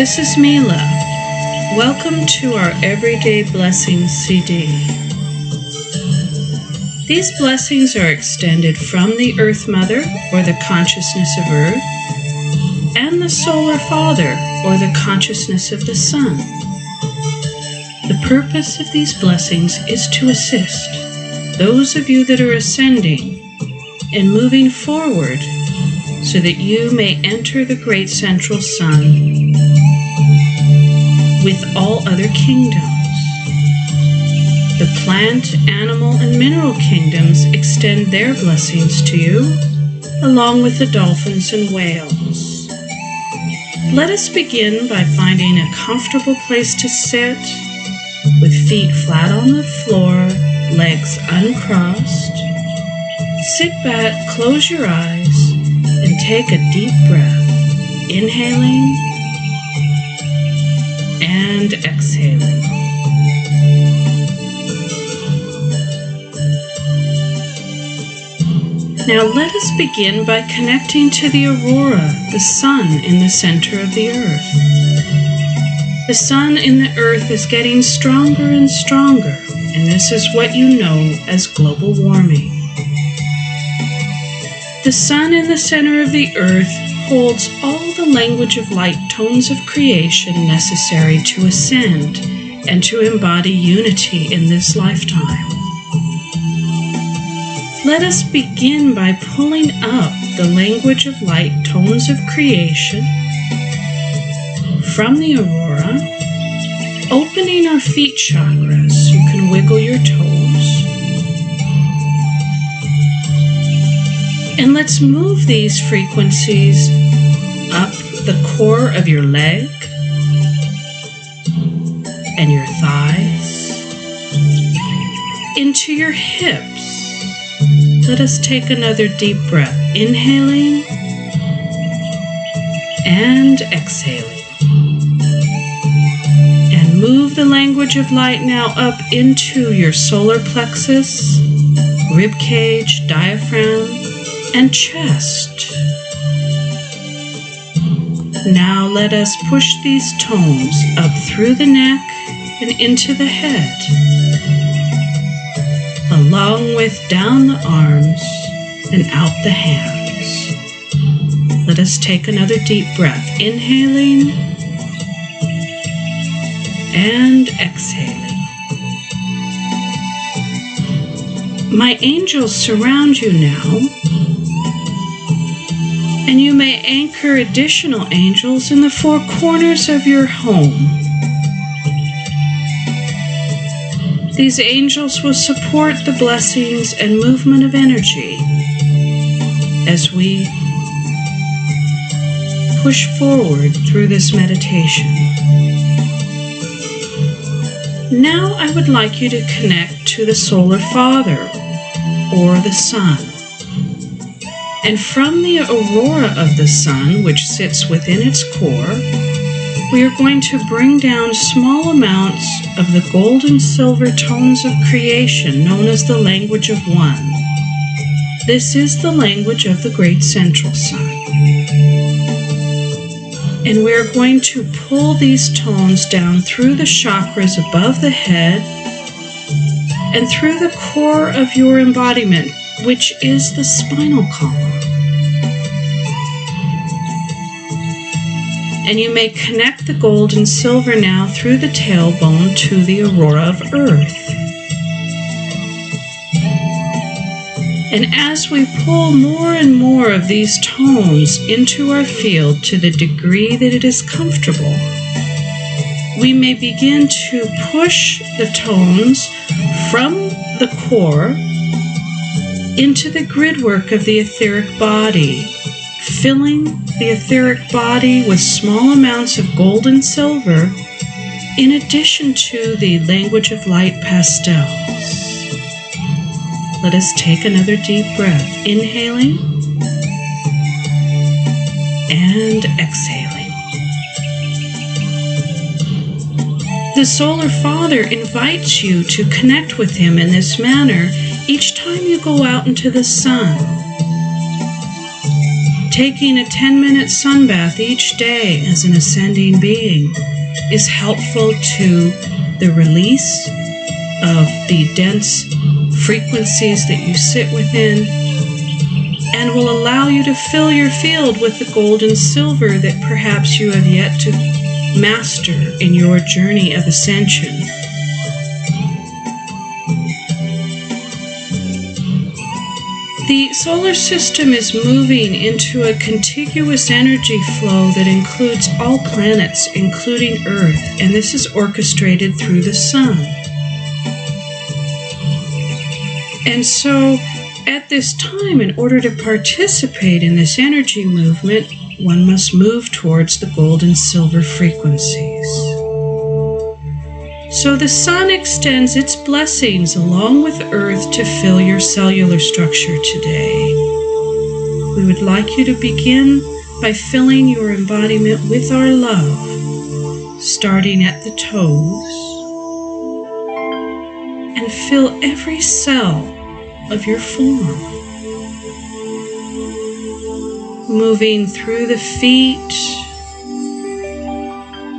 This is Mila. Welcome to our Everyday Blessings CD. These blessings are extended from the Earth Mother, or the consciousness of Earth, and the Solar Father, or the consciousness of the Sun. The purpose of these blessings is to assist those of you that are ascending and moving forward so that you may enter the great central sun with all other kingdoms. The plant, animal, and mineral kingdoms extend their blessings to you, along with the dolphins and whales. Let us begin by finding a comfortable place to sit, with feet flat on the floor, legs uncrossed. Sit back, close your eyes, and take a deep breath, inhaling and exhaling. Now let us begin by connecting to the aurora, the sun in the center of the earth. The sun in the earth is getting stronger and stronger, and this is what you know as global warming. The sun in the center of the earth holds all the language of light tones of creation necessary to ascend and to embody unity in this lifetime. Let us begin by pulling up the language of light tones of creation from the aurora, opening our feet chakras. You can wiggle your toes. And let's move these frequencies up the core of your leg and your thighs, into your hips. Let us take another deep breath, inhaling and exhaling. And move the language of light now up into your solar plexus, rib cage, diaphragm, and chest. Now let us push these tones up through the neck and into the head, along with down the arms and out the hands. Let us take another deep breath, inhaling and exhaling. My angels surround you now, and you may anchor additional angels in the four corners of your home. These angels will support the blessings and movement of energy as we push forward through this meditation. Now I would like you to connect to the Solar Father, or the Sun. And from the aurora of the sun, which sits within its core, we are going to bring down small amounts of the gold and silver tones of creation known as the language of one. This is the language of the great central sun. And we are going to pull these tones down through the chakras above the head and through the core of your embodiment, which is the spinal column. And you may connect the gold and silver now through the tailbone to the aurora of Earth. And as we pull more and more of these tones into our field to the degree that it is comfortable, we may begin to push the tones from the core into the gridwork of the etheric body, filling the etheric body with small amounts of gold and silver, in addition to the language of light pastels. Let us take another deep breath, inhaling and exhaling. The Solar Father invites you to connect with him in this manner each time you go out into the sun. Taking a 10-minute sunbath each day as an ascending being is helpful to the release of the dense frequencies that you sit within, and will allow you to fill your field with the gold and silver that perhaps you have yet to master in your journey of ascension. The solar system is moving into a contiguous energy flow that includes all planets, including Earth, and this is orchestrated through the sun. And so, at this time, in order to participate in this energy movement, one must move towards the gold and silver frequencies. So the sun extends its blessings along with Earth to fill your cellular structure today. We would like you to begin by filling your embodiment with our love, starting at the toes, and fill every cell of your form, moving through the feet,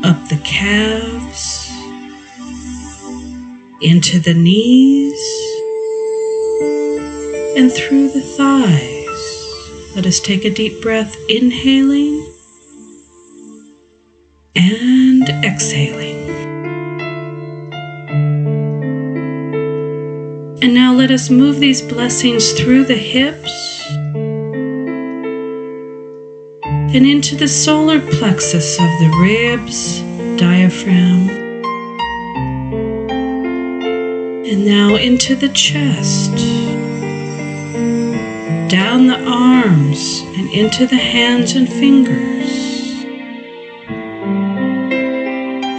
up the calves, into the knees, and through the thighs. Let us take a deep breath, inhaling and exhaling. And now let us move these blessings through the hips and into the solar plexus of the ribs, diaphragm, and now into the chest, down the arms and into the hands and fingers,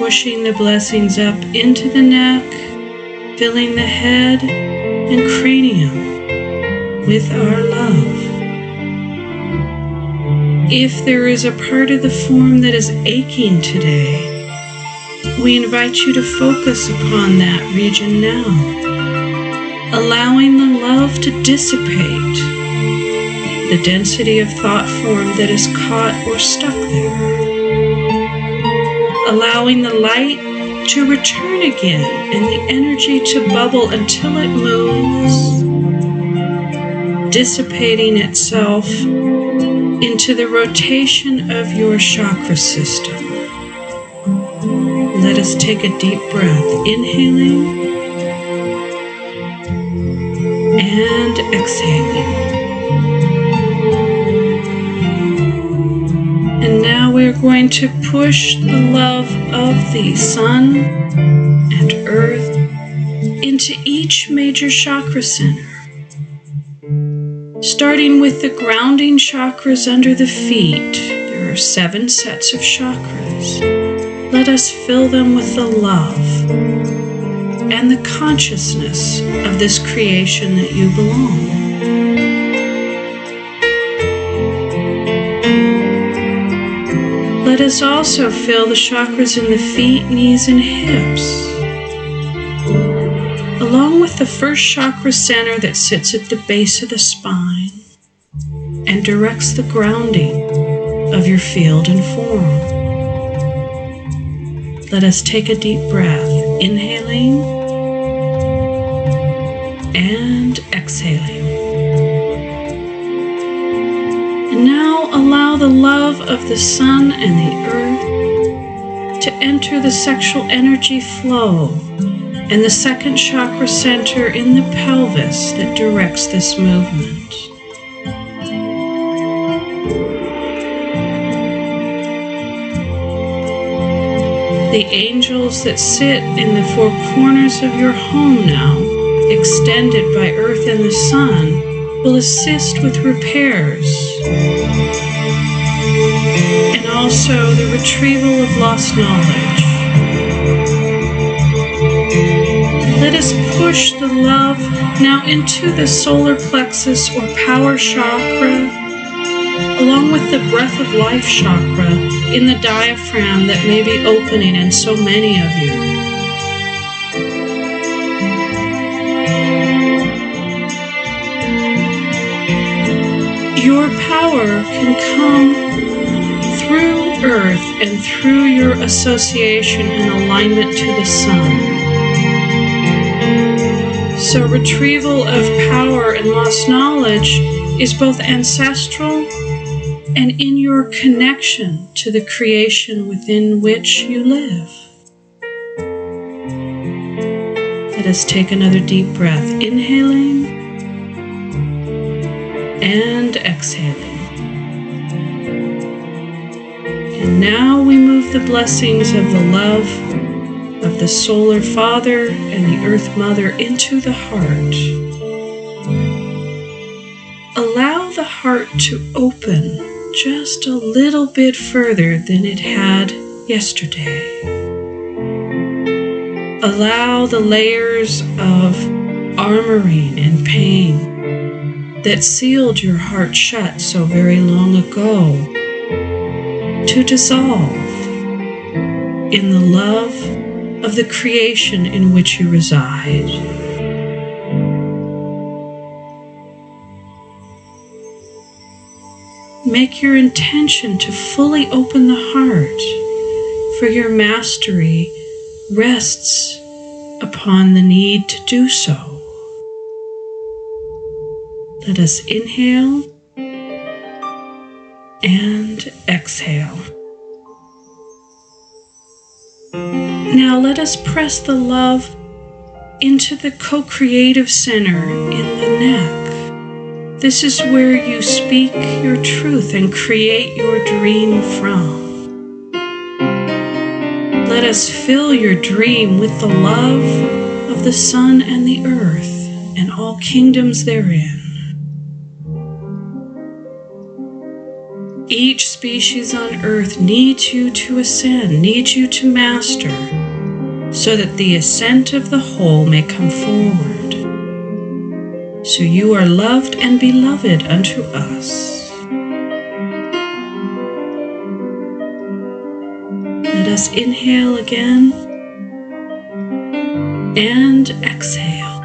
pushing the blessings up into the neck, filling the head and cranium with our love. If there is a part of the form that is aching today, we invite you to focus upon that region now, allowing the love to dissipate the density of thought form that is caught or stuck there, allowing the light to return again and the energy to bubble until it moves, dissipating itself into the rotation of your chakra system. Let us take a deep breath, inhaling and exhaling. And now we're going to push the love of the sun and earth into each major chakra center, starting with the grounding chakras under the feet. There are 7 sets of chakras. Let us fill them with the love and the consciousness of this creation that you belong. Let us also fill the chakras in the feet, knees, and hips, along with the first chakra center that sits at the base of the spine and directs the grounding of your field and form. Let us take a deep breath, inhaling and exhaling. And now allow the love of the sun and the earth to enter the sexual energy flow and the second chakra center in the pelvis that directs this movement. The angels that sit in the 4 corners of your home now, extended by Earth and the Sun, will assist with repairs and also the retrieval of lost knowledge. Let us push the love now into the solar plexus or power chakra, along with the breath of life chakra in the diaphragm that may be opening in so many of you. Your your power can come through Earth and through your association and alignment to the Sun. So retrieval of power and lost knowledge is both ancestral and in your connection to the creation within which you live. Let us take another deep breath, inhaling and exhaling. And now we move the blessings of the love of the Solar Father and the Earth Mother into the heart. Allow the heart to open just a little bit further than it had yesterday. Allow the layers of armoring and pain that sealed your heart shut so very long ago to dissolve in the love of the creation in which you reside. Make your intention to fully open the heart, for your mastery rests upon the need to do so. Let us inhale and exhale. Now let us press the love into the co-creative center in the neck. This is where you speak your truth and create your dream from. Let us fill your dream with the love of the sun and the earth and all kingdoms therein. Each species on earth needs you to ascend, needs you to master, so that the ascent of the whole may come forward. So you are loved and beloved unto us. Let us inhale again and exhale.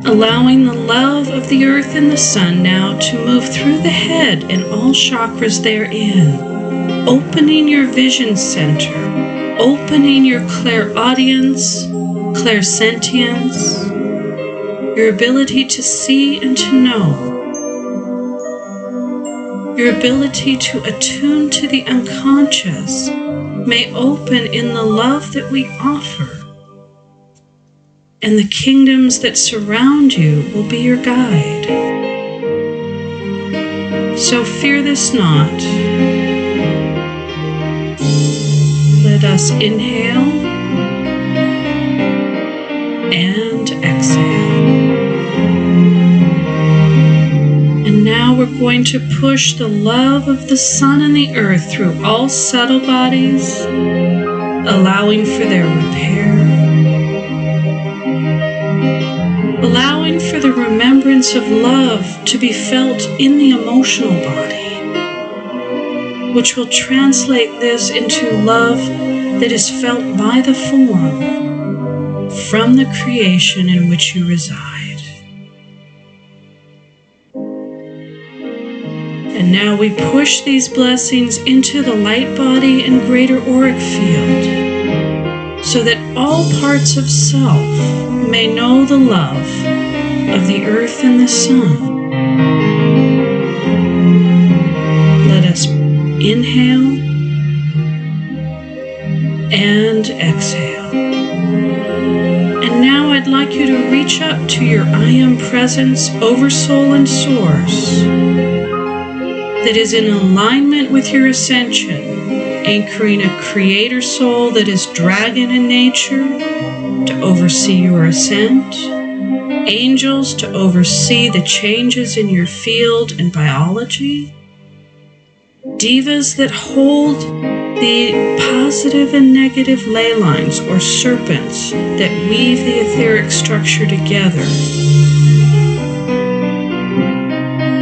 Allowing the love of the earth and the sun now to move through the head and all chakras therein, opening your vision center, opening your clairaudience, clairsentience, your ability to see and to know, your ability to attune to the unconscious may open in the love that we offer. And the kingdoms that surround you will be your guide. So fear this not. Let us inhale and exhale. And now we're going to push the love of the sun and the earth through all subtle bodies, allowing for their repair, allowing for the remembrance of love to be felt in the emotional body, which will translate this into love that is felt by the form from the creation in which you reside. And now we push these blessings into the light body and greater auric field, so that all parts of self may know the love of the earth and the sun. Let us inhale and exhale. And now I'd like you to reach up to your I Am Presence, Oversoul, and Source that is in alignment with your ascension, anchoring a creator soul that is dragon in nature to oversee your ascent, angels to oversee the changes in your field and biology, divas that hold the positive and negative ley lines or serpents that weave the etheric structure together.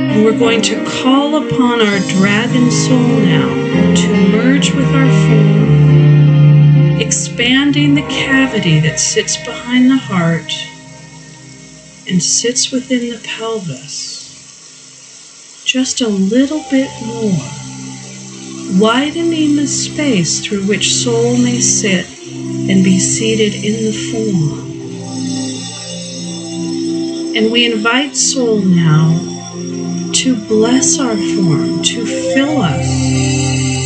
And we're going to call upon our dragon soul now to merge with our form, expanding the cavity that sits behind the heart and sits within the pelvis. just a little bit more, widening the space through which soul may sit and be seated in the form. And we invite soul now to bless our form, to fill us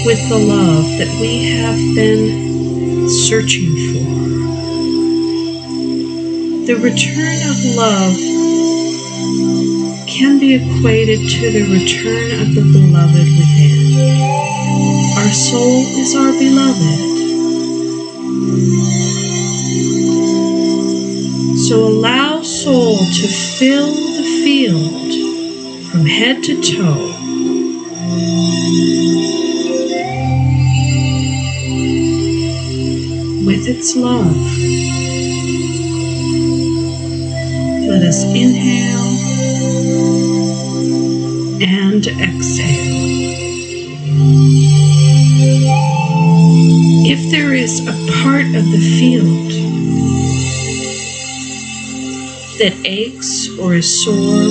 with the love that we have been searching for. The return of love can be equated to the return of the beloved within. Our soul is our beloved. So allow soul to fill the field from head to toe with its love. Let us inhale and exhale. If there is a part of the field that aches or is sore,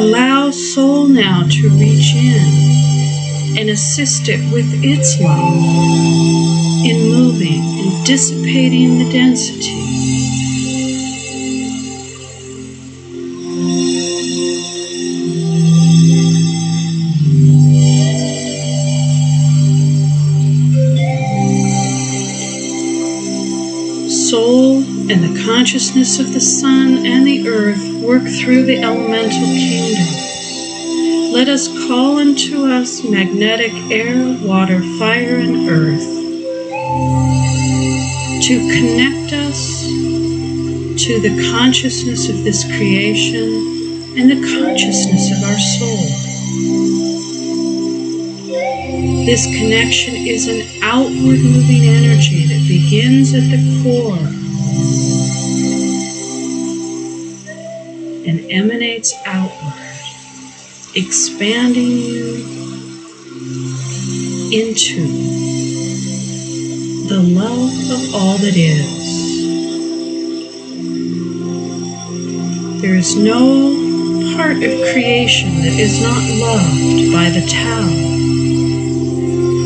allow soul now to reach in and assist it with its love in moving and dissipating the density. Soul and the consciousness of the sun and the earth work through the elemental kingdoms. Let us call unto us magnetic air, water, fire, and earth to connect us to the consciousness of this creation and the consciousness of our soul. This connection is an outward moving energy that begins at the core and emanates outward, expanding you into the love of all that is. There is no part of creation that is not loved by the Tao.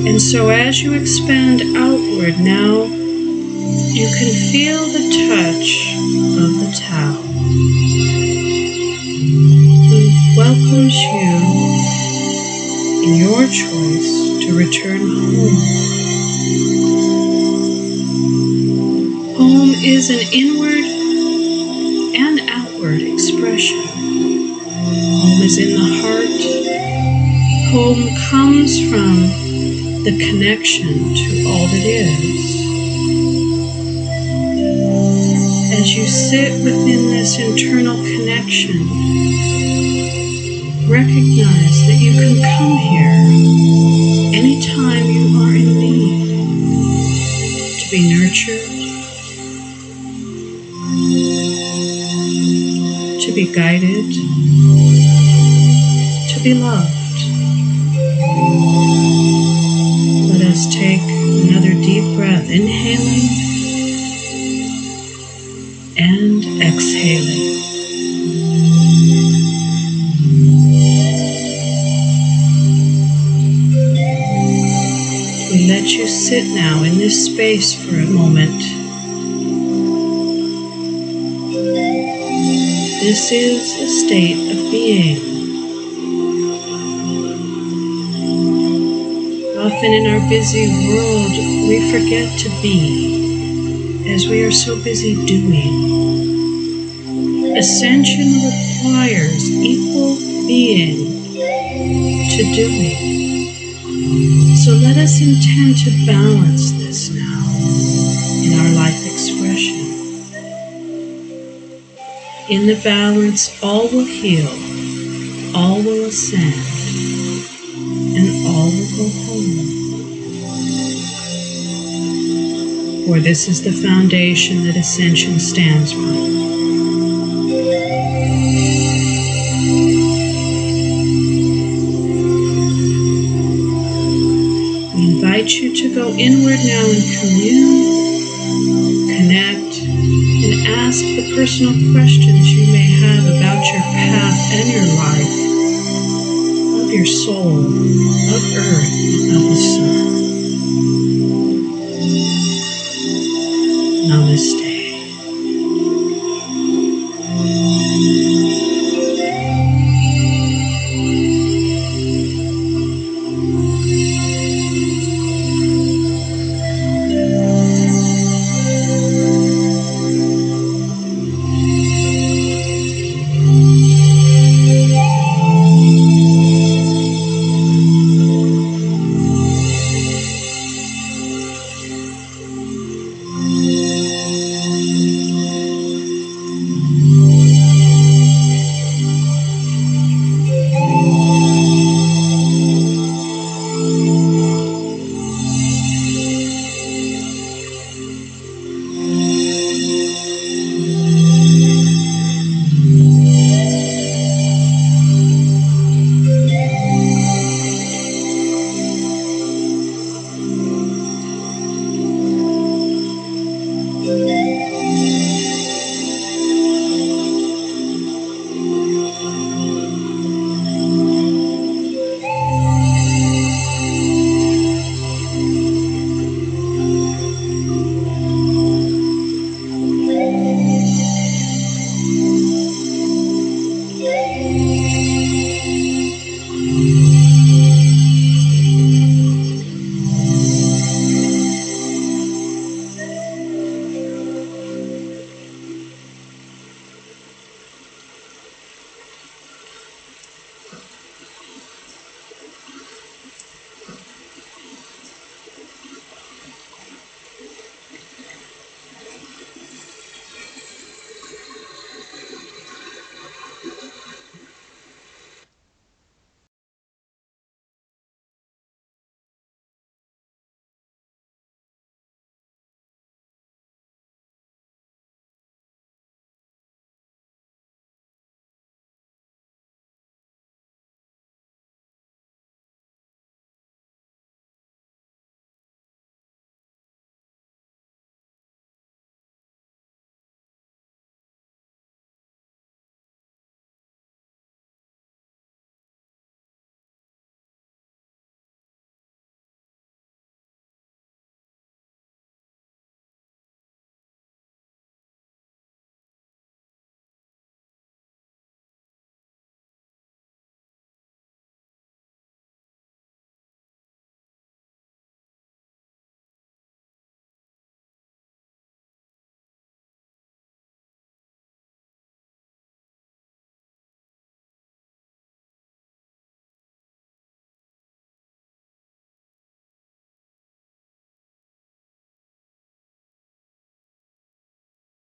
And so as you expand outward now, you can feel the touch of the Tao, who welcomes you in your choice to return home. Home is an inward and outward expression. Home is in the heart. Home comes from the connection to all that is. As you sit within this internal connection, recognize that you can come here anytime you are in need to be nurtured, to be guided, to be loved. Let us take another deep breath, inhaling and exhaling. We let you sit now in this space for a moment. This is a state of being. Often in our busy world, we forget to be, as we are so busy doing. Ascension requires equal being to doing. So let us intend to balance this now in our life expression. In the balance, all will heal, all will ascend, and all will go home. For this is the foundation that ascension stands by. We invite you to go inward now and commune, connect, and ask the personal questions you may have about your path and your life your soul, of earth, of the sun.